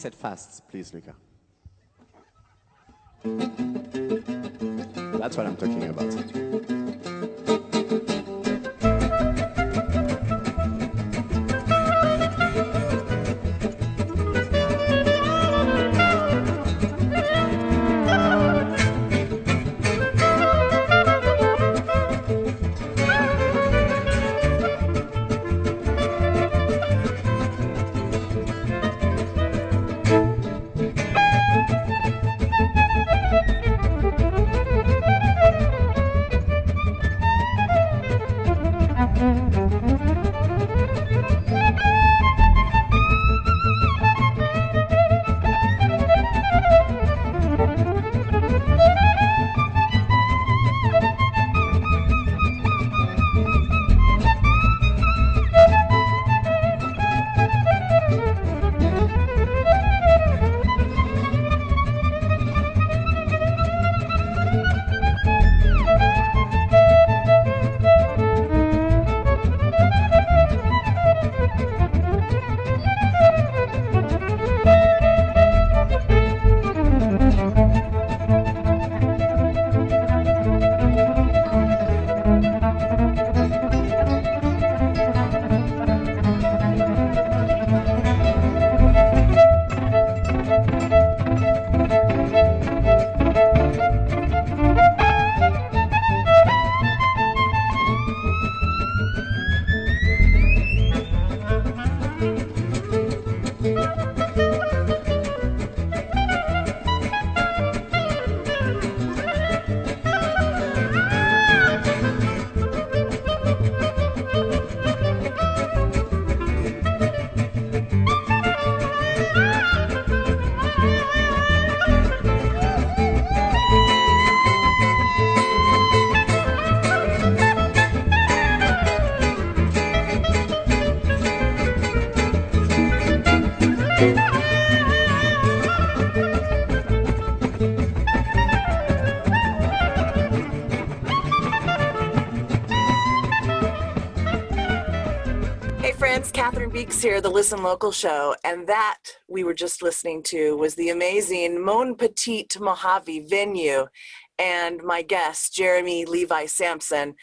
said fast, please, Luca. That's what I'm talking about. Here, the Listen Local show, and that we were just listening to was the amazing Petit Mojave venue, and my guest, Jeremie Levi Samson,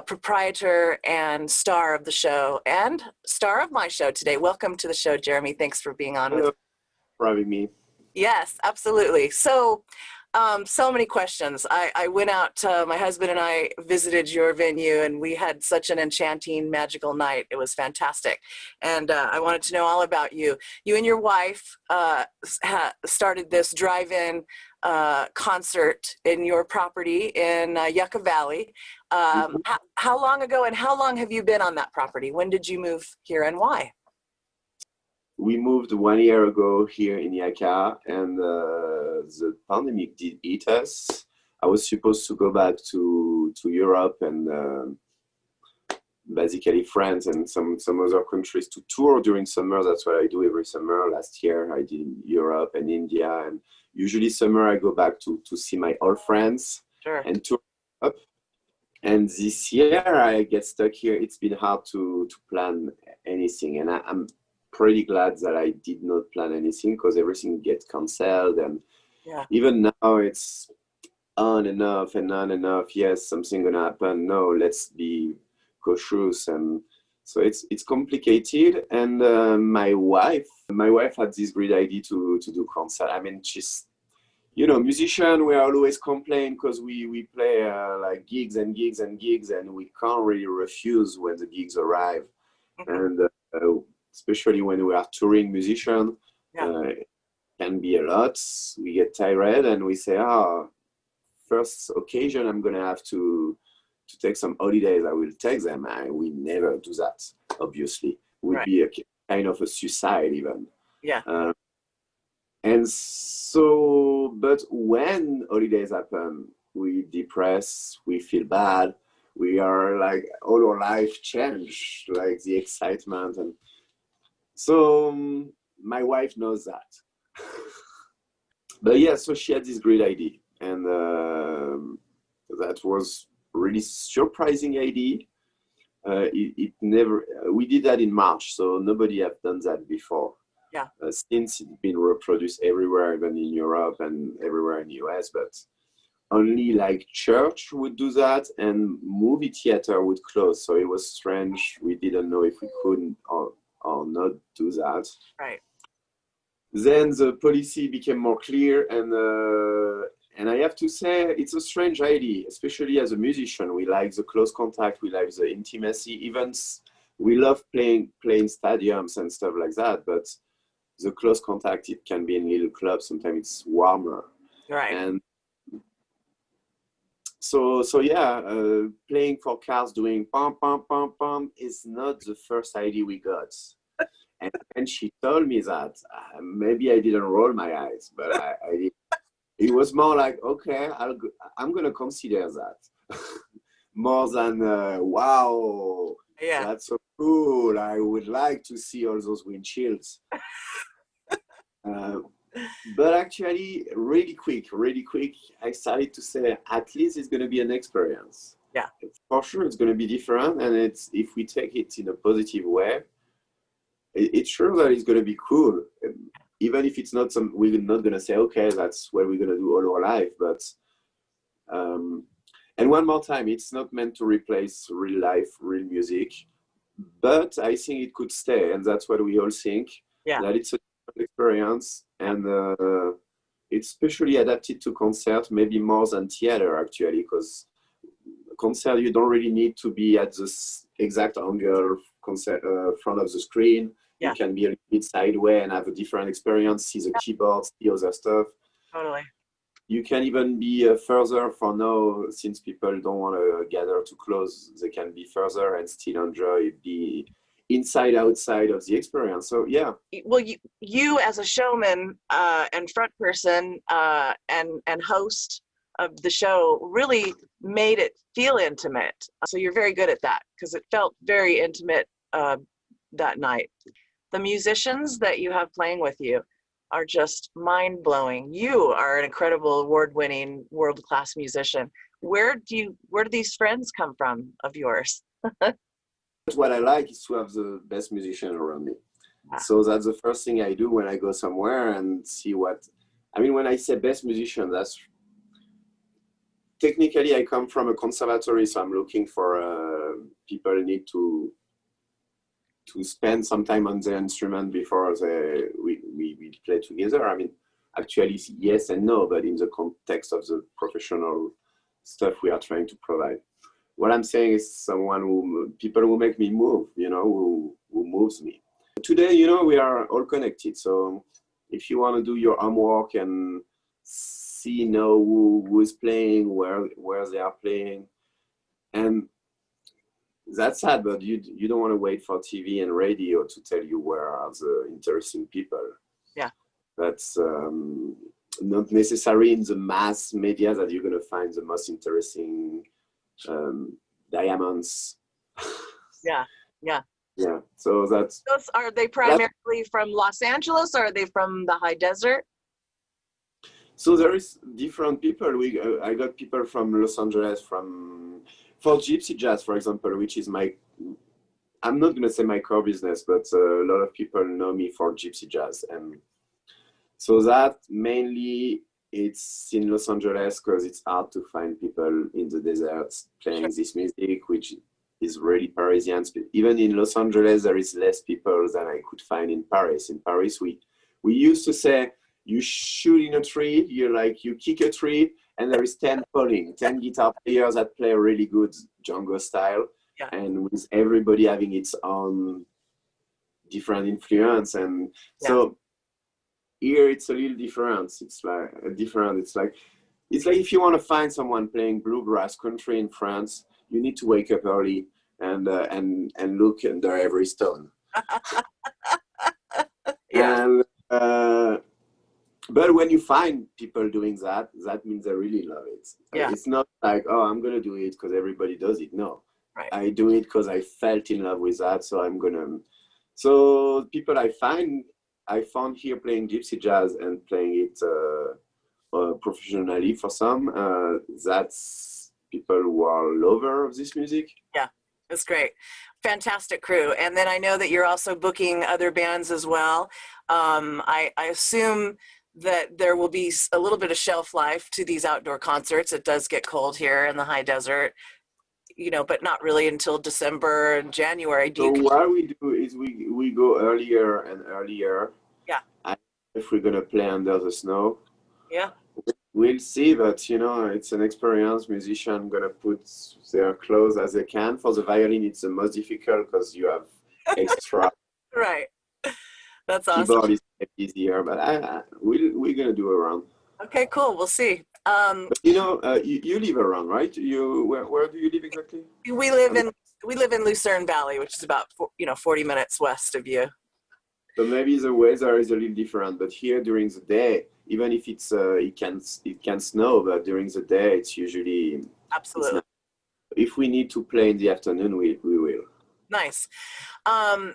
proprietor and star of the show, and star of my show today. Welcome to the show, Jeremie. Thanks for being on. Hello, with for having me. Yes, absolutely. So many questions. I went out, my husband and I visited your venue, and we had such an enchanting, magical night. It was fantastic. And I wanted to know all about you. You and your wife started this drive-in concert in your property in Yucca Valley. How long ago, and how long have you been on that property? When did you move here, and why? We moved 1 year ago here in Yucca, and the pandemic did hit us. I was supposed to go back to Europe and basically France and some other countries to tour during summer. That's what I do every summer. Last year I did Europe and India, and usually summer I go back to see my old friends. Sure. And tour up. And this year I get stuck here. It's been hard to plan anything, and I'm pretty glad that I did not plan anything, because everything gets canceled, and even now it's on and off and on and off. Yes, something gonna happen. No, let's be cautious. And so it's complicated. And my wife had this great idea to do concert. I mean, she's, musician, we always complain because we play like gigs and gigs and gigs, and we can't really refuse when the gigs arrive. And especially when we are touring musician, it can be a lot. We get tired and we say, first occasion I'm gonna have to take some holidays, I will take them. We never do that, obviously. It would be a kind of a suicide even. And so, but when holidays happen, we depress, we feel bad, we are like, all our life change, like the excitement. And so my wife knows that. But yeah, so she had this great idea, and that was really surprising idea. It never, we did that in March, so nobody had done that before. Since it's been reproduced everywhere, even in Europe and everywhere in the US, but only like church would do that and movie theater would close. So it was strange. We didn't know if we could or not do that. Right. Then the policy became more clear, and I have to say it's a strange idea, especially as a musician. We like the close contact, we like the intimacy. Even we love playing stadiums and stuff like that, but the close contact, it can be in little clubs. Sometimes it's warmer. Right. And so yeah, playing for cars, doing pom pom pom pom is not the first idea we got. And she told me that maybe I didn't roll my eyes, but I did. It was more like, okay, I'm gonna consider that more than wow, that's so cool. I would like to see all those windshields. But actually, really quick, I started to say, at least it's going to be an experience. Yeah. For sure, it's going to be different. And if we take it in a positive way, it's sure that it's going to be cool. Even if it's not we're not going to say, okay, that's what we're going to do all our life. But, and one more time, it's not meant to replace real life, real music. But I think it could stay. And that's what we all think. Yeah. That it's a experience, and it's specially adapted to concert, maybe more than theater actually, because concert you don't really need to be at this exact angle front of the screen. You can be a little bit sideways and have a different experience, see the keyboards, the other stuff. Totally. You can even be further for now, since people don't want to gather too close, they can be further and still enjoy the inside outside of the experience. So yeah. Well, you as a showman and front person and host of the show really made it feel intimate. So you're very good at that, because it felt very intimate that night. The musicians that you have playing with you are just mind-blowing. You are an incredible award-winning world-class musician. Where do these friends come from of yours? What I like is to have the best musician around me. So that's the first thing I do when I go somewhere and see what, I mean, when I say best musician, that's technically I come from a conservatory, so I'm looking for people need to spend some time on the instrument before we play together. I mean, actually yes and no, but in the context of the professional stuff we are trying to provide. What I'm saying is people who make me move, who moves me. Today, we are all connected. So if you want to do your homework and see, who is playing, where they are playing, and that's sad, but you don't want to wait for TV and radio to tell you where are the interesting people. Yeah. That's not necessary in the mass media that you're going to find the most interesting diamonds. Yeah. So those are they primarily from Los Angeles, or are they from the high desert? So there is different people. I got people from Los Angeles, for gypsy jazz, for example, which is I'm not going to say my core business, but a lot of people know me for gypsy jazz. And so that mainly it's in Los Angeles, because it's hard to find people in the deserts playing this music, which is really Parisian. Even in Los Angeles, there is less people than I could find in Paris. In Paris, we used to say, you shoot in a tree, you kick a tree, and there is 10 guitar players that play a really good Django style, and with everybody having its own different influence. And so here it's a little different. It's like if you want to find someone playing bluegrass country in France, you need to wake up early and look under every stone. But when you find people doing that, that means they really love it. It's not like, oh, I'm going to do it because everybody does it. No, I do it because I felt in love with that. So I'm going to. So people I found here playing gypsy jazz and playing it professionally for some, that's people who are lover of this music. That's great. Fantastic crew. And then I know that you're also booking other bands as well. I assume that there will be a little bit of shelf life to these outdoor concerts. It does get cold here in the high desert, you know, but not really until December and January. So what we do is we go earlier and earlier. Yeah. If we're gonna play under the snow. Yeah. We'll see, but you know, it's an experienced musician gonna put their clothes as they can. For the violin, it's the most difficult because you have extra. Right. That's awesome. Keyboard is easier, but we're gonna do around. Okay, cool. We'll see. But you know, you live around, right? Where do you live exactly? We live in Lucerne Valley, which is about 40 minutes west of you. So maybe the weather is a little different, but here during the day, even if it's it can snow, but during the day it's usually absolutely. If we need to play in the afternoon, we will. Nice.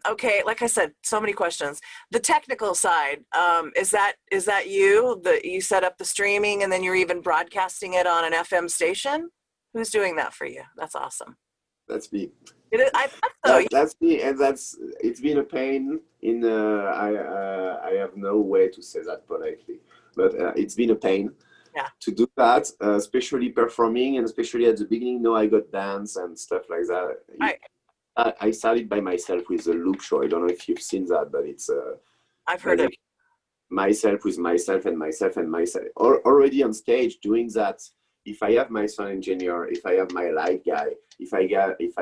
Okay, like I said, so many questions. The technical side, is that you? You set up the streaming and then you're even broadcasting it on an FM station? Who's doing that for you? That's awesome. That's me. I thought so. That's me, and it's been a pain. I have no way to say that politely, but it's been a pain. Yeah. To do that, especially performing, and especially at the beginning. No, I got bands and stuff like that. Right. I started by myself with a loop show. I don't know if you've seen that, but it's I've heard it. Myself with myself and myself and myself. Already on stage doing that. If I have my sound engineer, if I have my light guy, if I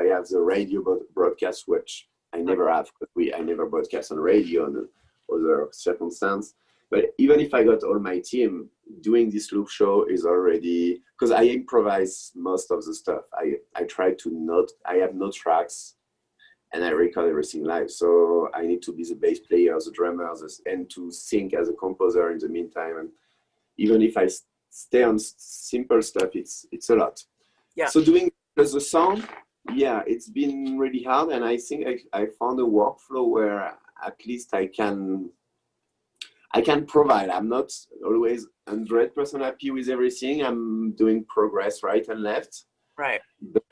have the radio broadcast, which I never have, because I never broadcast on radio and other circumstance. But even if I got all my team, doing this loop show is already, because I improvise most of the stuff. I try to I have no tracks, and I record everything live. So I need to be the bass player, the drummer, and to sing as a composer in the meantime. And even if I stay on simple stuff, it's a lot. Yeah. So doing the sound, yeah, it's been really hard, and I think I found a workflow where at least I can provide. I'm not always 100% happy with everything. I'm doing progress right and left. Right. But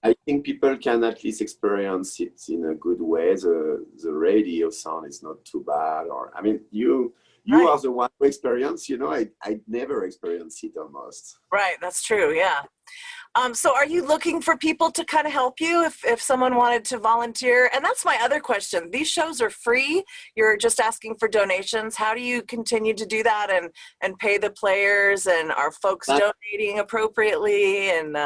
I think people can at least experience it in a good way. The radio sound is not too bad. Or I mean, you right. are the one who experience. You know, I never experienced it almost. Right. That's true. Yeah. So are you looking for people to kind of help you if someone wanted to volunteer? And that's my other question. These shows are free. You're just asking for donations. How do you continue to do that and pay the players? And are folks donating appropriately? And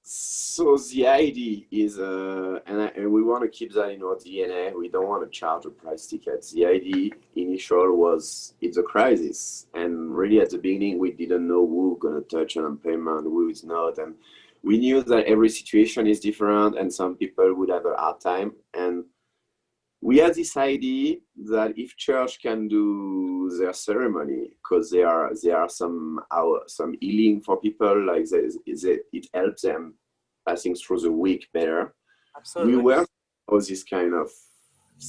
so the idea is, and we want to keep that in our DNA. We don't want to charge a price ticket. The idea initial was it's a crisis, and really at the beginning we didn't know who gonna touch on payment, who is not, and we knew that every situation is different, and some people would have a hard time. And we had this idea that if church can do their ceremony, because there are some healing for people, like it helps them passing through the week better. Absolutely. We were this kind of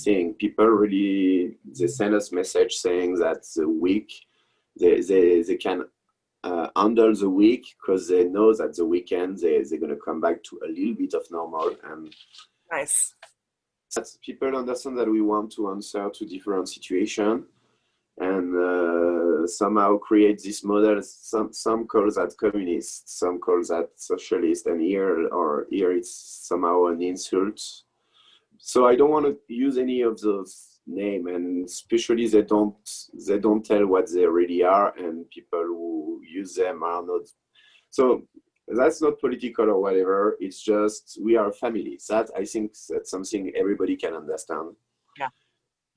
thing. People really, they send us message saying that the week they can handle the week because they know that the weekend they're gonna come back to a little bit of normal. And nice. That people understand that we want to answer to different situations and somehow create this model. Some call that communist, some call that socialist, and here it's somehow an insult. So I don't want to use any of those names, and especially they don't tell what they really are, and people who use them are not. So that's not political or whatever. It's just we are a family. That I think that's something everybody can understand. Yeah.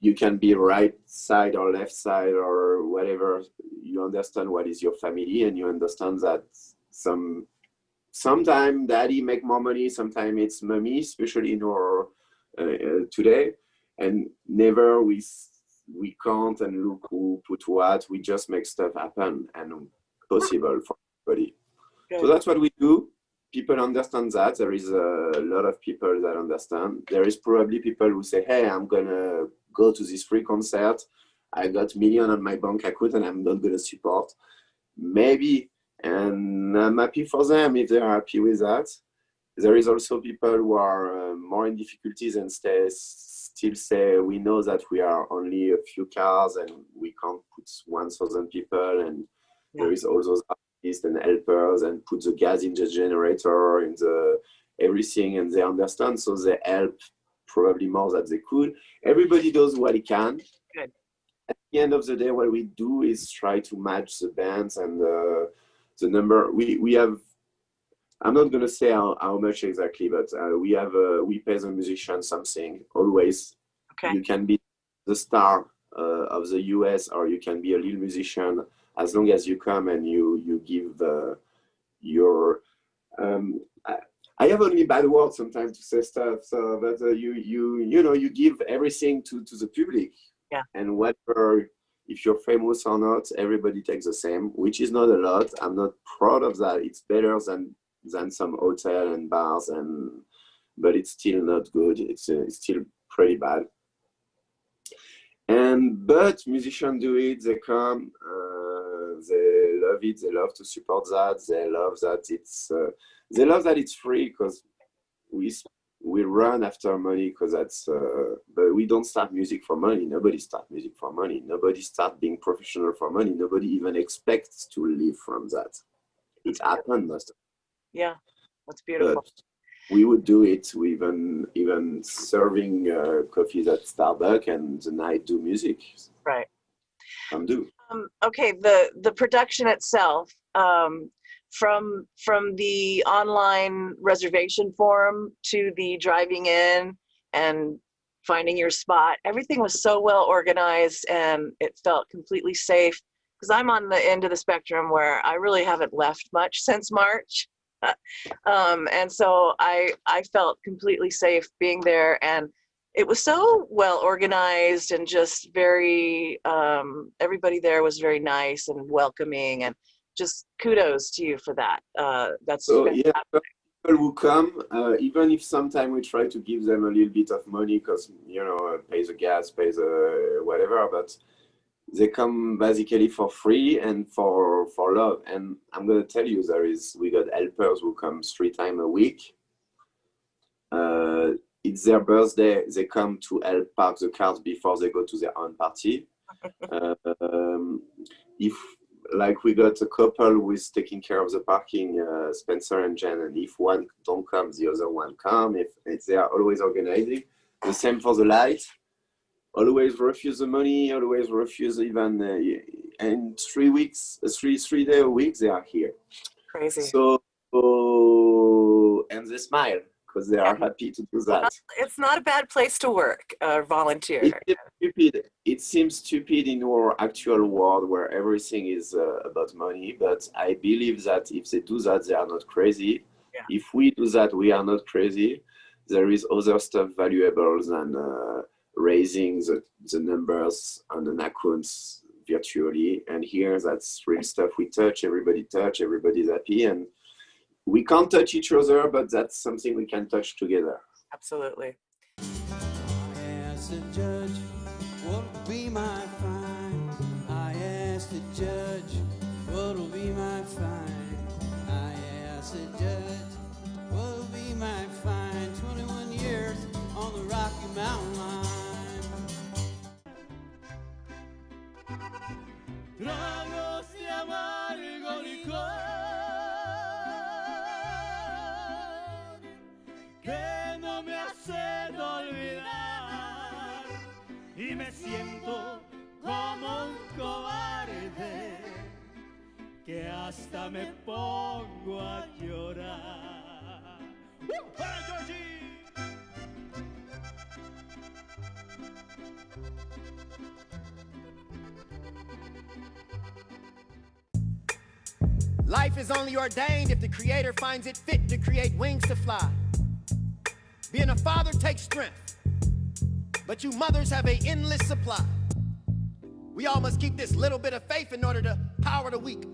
You can be right side or left side or whatever. You understand what is your family, and you understand that sometimes daddy make more money, sometimes it's mommy, especially in our today, and never we can't and look who put what. We just make stuff happen and possible for everybody. So that's what we do. People understand that. There is a lot of people that understand. There is probably people who say, hey, I'm going to go to this free concert. I got million on my bank account and I'm not going to support. Maybe. And I'm happy for them if they're happy with that. there is also people who are more in difficulties and still say, we know that we are only a few cars and we can't put 1,000 people, and there is all those artists and helpers and put the gas in the generator and everything, and they understand, so they help probably more than they could. Everybody does what he can. Good. At the end of the day, what we do is try to match the bands and the number. We have, I'm not going to say how much exactly, but we pay the musician something always. Okay. You can be the star of the US, or you can be a little musician, as long as you come and you give your I have only bad words sometimes to say stuff, so but you give everything to the public. Yeah. And whatever, if you're famous or not, everybody takes the same, which is not a lot. I'm not proud of that. It's better than some hotel and bars, but it's still not good. It's still pretty bad. But musicians do it. They come. They love it. They love to support that. They love that it's free, because we run after money, because that's. But we don't start music for money. Nobody starts music for money. Nobody starts being professional for money. Nobody even expects to live from that. It happened, most of it. Yeah, that's beautiful. But we would do it. We even serving coffees at Starbucks, and the night do music. Right. Do. Okay, the production itself, from the online reservation form to the driving in and finding your spot, everything was so well organized, and it felt completely safe, because I'm on the end of the spectrum where I really haven't left much since March. And so I felt completely safe being there, and it was so well organized, and just very, everybody there was very nice and welcoming, and just kudos to you for that. That's so, yeah, people who come, even if sometimes we try to give them a little bit of money, because, pay the gas, pay the whatever, but they come basically for free and for love. And I'm going to tell you, we got helpers who come 3 times a week. It's their birthday. They come to help park the cars before they go to their own party. If, like, we got a couple who is taking care of the parking, Spencer and Jen, and if one don't come, the other one come. If they are always organizing. The same for the light. Always refuse the money, always refuse even in 3 weeks, 3 days a week, they are here. crazy. So, and they smile, because they are happy to do that. It's not a bad place to work, volunteer. It seems stupid in our actual world where everything is about money, but I believe that if they do that, they are not crazy. Yeah. If we do that, we are not crazy. There is other stuff valuable than raising the numbers on an account virtually. And here, that's real stuff. We touch, everybody's happy, and we can't touch each other, but that's something we can touch together. Absolutely. I asked the judge what will be my fine. I asked the judge what will be my fine. I asked the judge what will be my fine. 21 years on the Rocky Mountain line. Tragos de amargo licor que no me hacen olvidar, y me siento como un cobarde que hasta me pongo a llorar. ¡Para Georgie! Life is only ordained if the Creator finds it fit to create wings to fly. Being a father takes strength, but you mothers have an endless supply. We all must keep this little bit of faith in order to power the weak.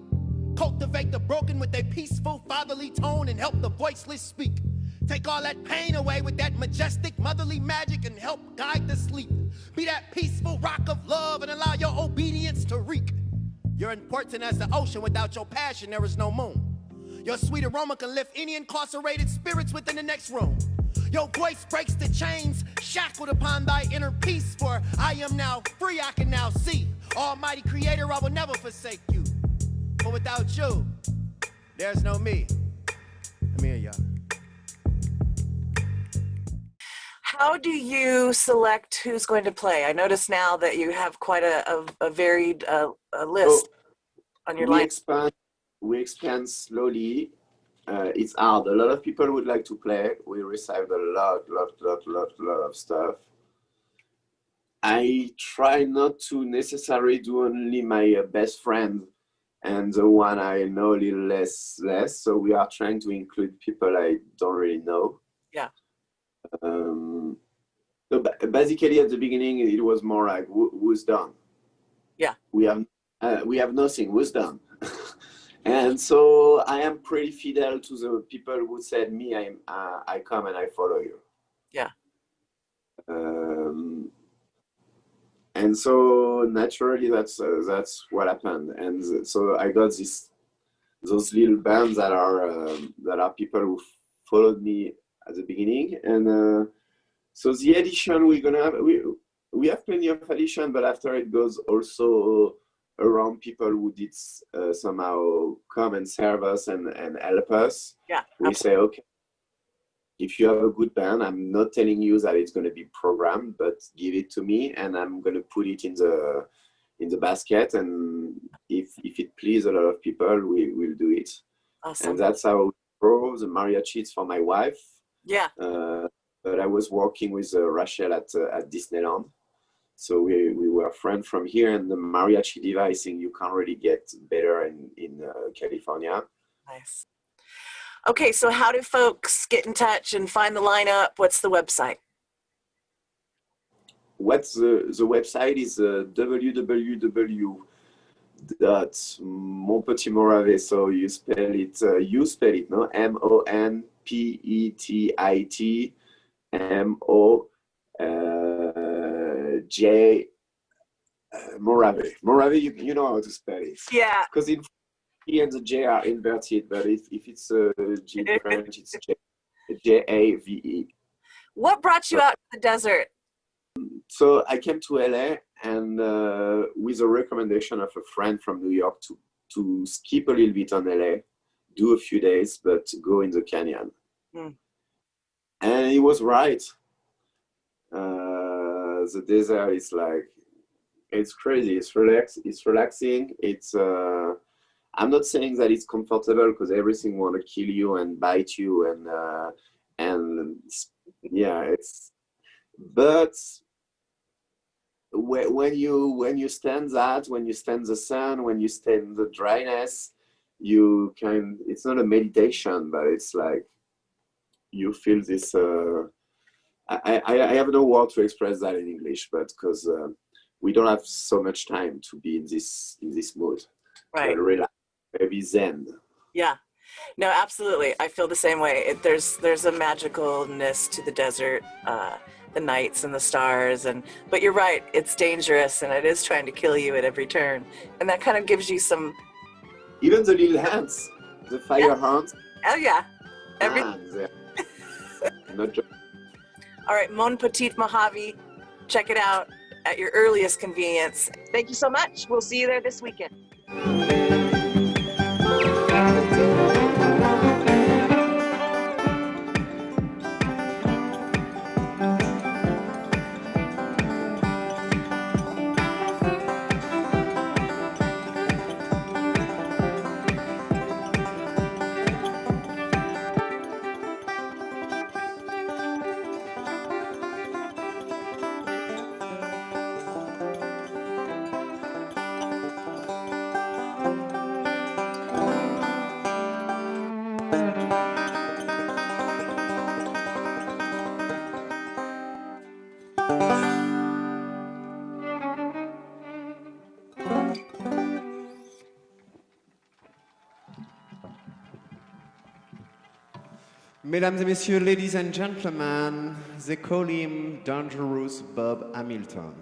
Cultivate the broken with a peaceful fatherly tone and help the voiceless speak. Take all that pain away with that majestic motherly magic and help guide the sleep. Be that peaceful rock of love and allow your obedience to reek. You're important as the ocean. Without your passion, there is no moon. Your sweet aroma can lift any incarcerated spirits within the next room. Your voice breaks the chains shackled upon thy inner peace, for I am now free, I can now see. Almighty Creator, I will never forsake you. For without you, there's no me. Let me hear y'all. How do you select who's going to play? I notice now that you have quite a varied list on your line. We expand slowly. It's hard. A lot of people would like to play. We received a lot of stuff. I try not to necessarily do only my best friend and the one I know a little less. So we are trying to include people I don't really know. Yeah. So basically, at the beginning, it was more like, who's done? Yeah. We have nothing. Who's done? And so I am pretty fidel to the people who said me. I come and I follow you. Yeah. And so naturally, that's what happened. And so I got those little bands that are people who followed me at the beginning. And so the edition we're gonna have, we have plenty of edition, but after it goes also around people who did somehow come and serve us and help us. Yeah. We say, okay, if you have a good band, I'm not telling you that it's going to be programmed, but give it to me and I'm going to put it in the basket. And if it pleases a lot of people, we will do it. Awesome. And that's how we grow. The mariachi is for my wife. Yeah. But I was working with Rachel at Disneyland. So we were friends from here, and the mariachi diva, I think you can't really get better in California. Nice. Okay, so how do folks get in touch and find the lineup? What's the website? The website is www.Monpetit, so you spell it, no? MONPETITMOJ Mojave. Mojave, you know how to spell it. Yeah. Because in E and the J are inverted, but if it's G in French, it's Jave. What brought you out to the desert? So I came to LA and with a recommendation of a friend from New York to skip a little bit on LA, do a few days, but go in the canyon. And he was right. The desert is like, it's crazy. It's relaxing. It's I'm not saying that it's comfortable because everything want to kill you and bite you and yeah, it's. But when you stand that, when you stand the sun, when you stand the dryness, you can. It's not a meditation, but it's like you feel this. I have no word to express that in English, but because we don't have so much time to be in this mood. Right. Relax, maybe zen. Yeah. No, absolutely. I feel the same way. There's a magicalness to the desert, the nights and the stars, but you're right. It's dangerous and it is trying to kill you at every turn, and that kind of gives you some. Even the little hands, the fire hands. Oh yeah. Not just. All right, Mon Petit Mojave. Check it out at your earliest convenience. Thank you so much. We'll see you there this weekend. Mesdames et messieurs, ladies and gentlemen, they call him Dangerous Bob Hamilton.